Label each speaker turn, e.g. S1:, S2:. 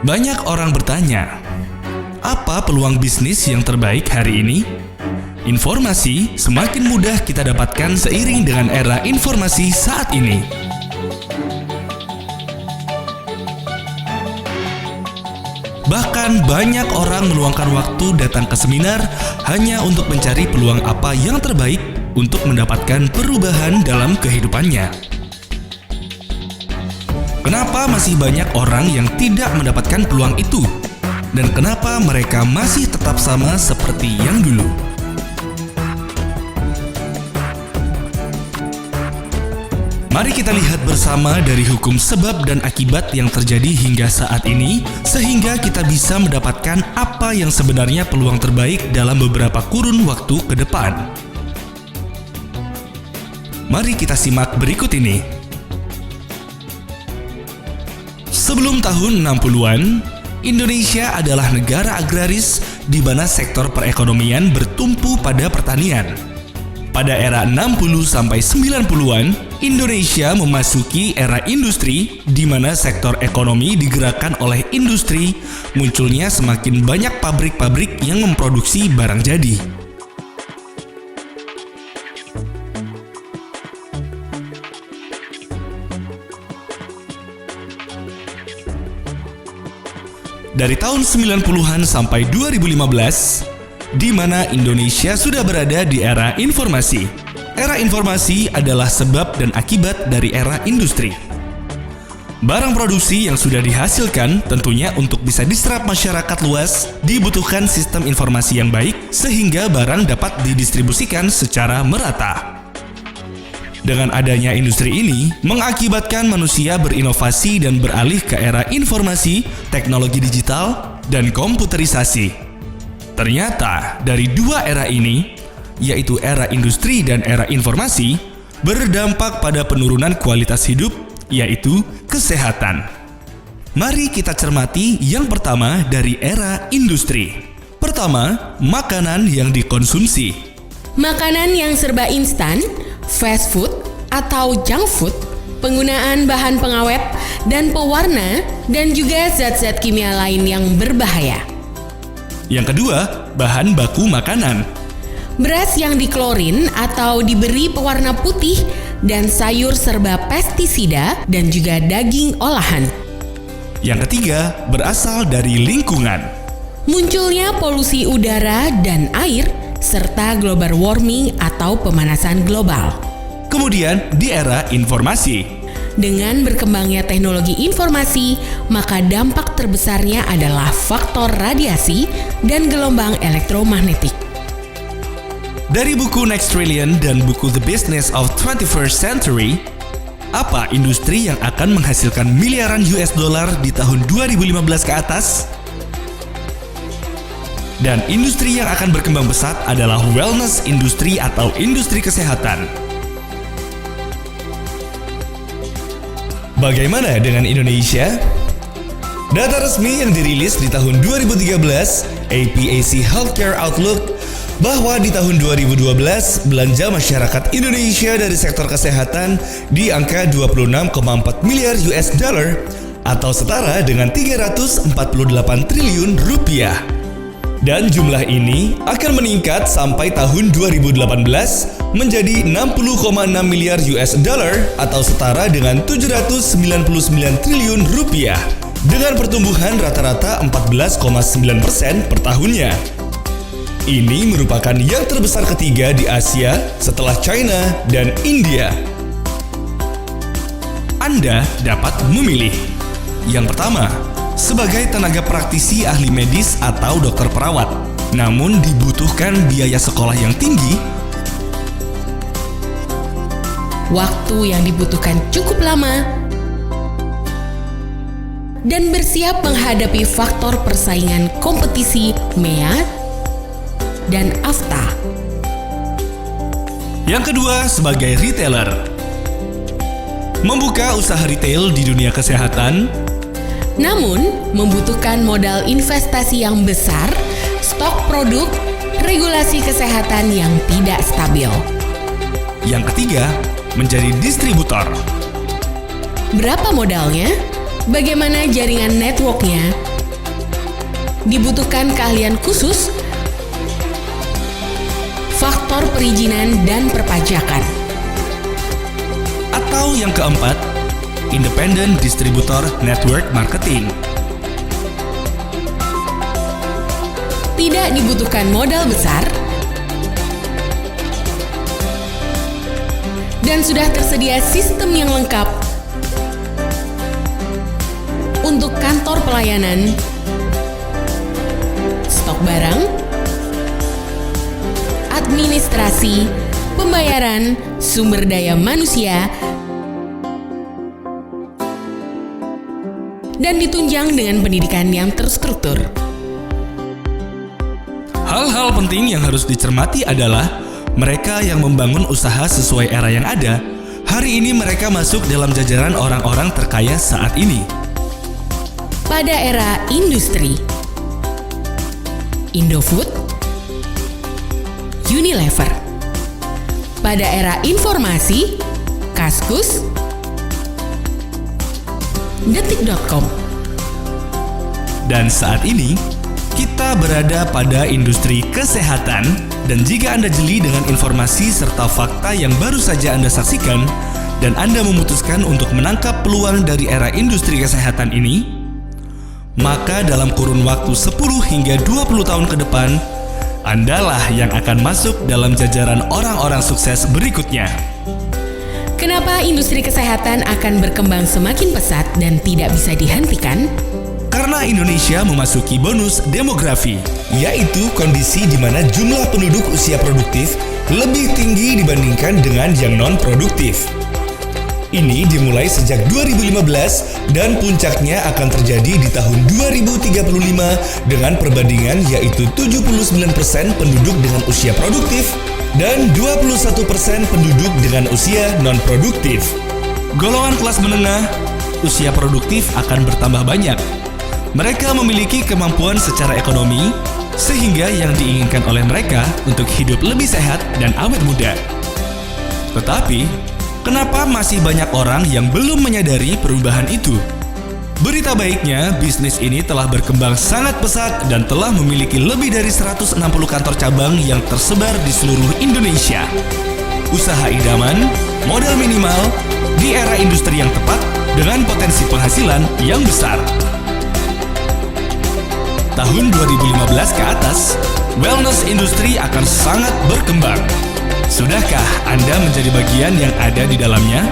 S1: Banyak orang bertanya, apa peluang bisnis yang terbaik hari ini? Informasi semakin mudah kita dapatkan seiring dengan era informasi saat ini. Bahkan banyak orang meluangkan waktu datang ke seminar hanya untuk mencari peluang apa yang terbaik untuk mendapatkan perubahan dalam kehidupannya. Kenapa masih banyak orang yang tidak mendapatkan peluang itu? Dan kenapa mereka masih tetap sama seperti yang dulu? Mari kita lihat bersama dari hukum sebab dan akibat yang terjadi hingga saat ini, sehingga kita bisa mendapatkan apa yang sebenarnya peluang terbaik dalam beberapa kurun waktu ke depan. Mari kita simak berikut ini. Sebelum tahun 60-an, Indonesia adalah negara agraris di mana sektor perekonomian bertumpu pada pertanian. Pada era 60-90-an, Indonesia memasuki era industri di mana sektor ekonomi digerakkan oleh industri, munculnya semakin banyak pabrik-pabrik yang memproduksi barang jadi. Dari tahun 90-an sampai 2015, di mana Indonesia sudah berada di era informasi. Era informasi adalah sebab dan akibat dari era industri. Barang produksi yang sudah dihasilkan tentunya untuk bisa diserap masyarakat luas dibutuhkan sistem informasi yang baik sehingga barang dapat didistribusikan secara merata. Dengan adanya industri ini, mengakibatkan manusia berinovasi dan beralih ke era informasi, teknologi digital, dan komputerisasi. Ternyata, dari dua era ini, yaitu era industri dan era informasi, berdampak pada penurunan kualitas hidup, yaitu kesehatan. Mari kita cermati yang pertama dari era industri. Pertama, makanan yang dikonsumsi.
S2: Makanan yang serba instan, fast food atau junk food, penggunaan bahan pengawet dan pewarna, dan juga zat-zat kimia lain yang berbahaya.
S1: Yang kedua, bahan baku makanan.
S2: Beras yang diklorin atau diberi pewarna putih dan sayur serba pestisida dan juga daging olahan.
S1: Yang ketiga, berasal dari lingkungan.
S2: Munculnya polusi udara dan air serta global warming atau pemanasan global.
S1: Kemudian di era informasi.
S2: Dengan berkembangnya teknologi informasi, maka dampak terbesarnya adalah faktor radiasi dan gelombang elektromagnetik.
S1: Dari buku Next Trillion dan buku The Business of 21st Century, apa industri yang akan menghasilkan miliaran US dollar di tahun 2015 ke atas? Dan industri yang akan berkembang pesat adalah wellness industri atau industri kesehatan. Bagaimana dengan Indonesia? Data resmi yang dirilis di tahun 2013, APAC Healthcare Outlook, bahwa di tahun 2012, belanja masyarakat Indonesia dari sektor kesehatan di angka 26,4 miliar US dollar atau setara dengan 348 triliun rupiah. Dan jumlah ini akan meningkat sampai tahun 2018 menjadi 60,6 miliar US dollar atau setara dengan 799 triliun rupiah dengan pertumbuhan rata-rata 14,9% per tahunnya. Ini merupakan yang terbesar ketiga di Asia setelah China dan India. Anda dapat memilih. Yang pertama, sebagai tenaga praktisi ahli medis atau dokter perawat, namun dibutuhkan biaya sekolah yang tinggi,
S2: waktu yang dibutuhkan cukup lama, dan bersiap menghadapi faktor persaingan kompetisi MEA dan AFTA.
S1: Yang kedua, sebagai retailer, membuka usaha retail di dunia kesehatan,
S2: namun membutuhkan modal investasi yang besar, stok produk, regulasi kesehatan yang tidak stabil.
S1: Yang ketiga, menjadi distributor.
S2: Berapa modalnya? Bagaimana jaringan networknya? dibutuhkan keahlian khusus, faktor perizinan dan perpajakan.
S1: Atau yang keempat, Independent Distributor Network Marketing.
S2: Tidak dibutuhkan modal besar dan sudah tersedia sistem yang lengkap untuk kantor pelayanan, stok barang, administrasi, pembayaran, sumber daya manusia, dan ditunjang dengan pendidikan yang terstruktur.
S1: Hal-hal penting yang harus dicermati adalah mereka yang membangun usaha sesuai era yang ada. Hari ini mereka masuk dalam jajaran orang-orang terkaya saat ini.
S2: Pada era industri, Indofood, Unilever. Pada era informasi, Kaskus, Detik.com.
S1: Dan saat ini, kita berada pada industri kesehatan, dan jika Anda jeli dengan informasi serta fakta yang baru saja Anda saksikan, dan Anda memutuskan untuk menangkap peluang dari era industri kesehatan ini, maka dalam kurun waktu 10 hingga 20 tahun ke depan, Andalah yang akan masuk dalam jajaran orang-orang sukses berikutnya.
S2: Kenapa industri kesehatan akan berkembang semakin pesat dan tidak bisa dihentikan?
S1: Karena Indonesia memasuki bonus demografi, yaitu kondisi di mana jumlah penduduk usia produktif lebih tinggi dibandingkan dengan yang non-produktif. Ini dimulai sejak 2015 dan puncaknya akan terjadi di tahun 2035 dengan perbandingan yaitu 79% penduduk dengan usia produktif dan 21% penduduk dengan usia non-produktif. Golongan kelas menengah, usia produktif akan bertambah banyak. Mereka memiliki kemampuan secara ekonomi, sehingga yang diinginkan oleh mereka untuk hidup lebih sehat dan awet muda. Tetapi, kenapa masih banyak orang yang belum menyadari perubahan itu? Berita baiknya, bisnis ini telah berkembang sangat pesat dan telah memiliki lebih dari 160 kantor cabang yang tersebar di seluruh Indonesia. Usaha idaman, modal minimal, di era industri yang tepat dengan potensi penghasilan yang besar. Tahun 2015 ke atas, wellness industri akan sangat berkembang. Sudahkah Anda menjadi bagian yang ada di dalamnya?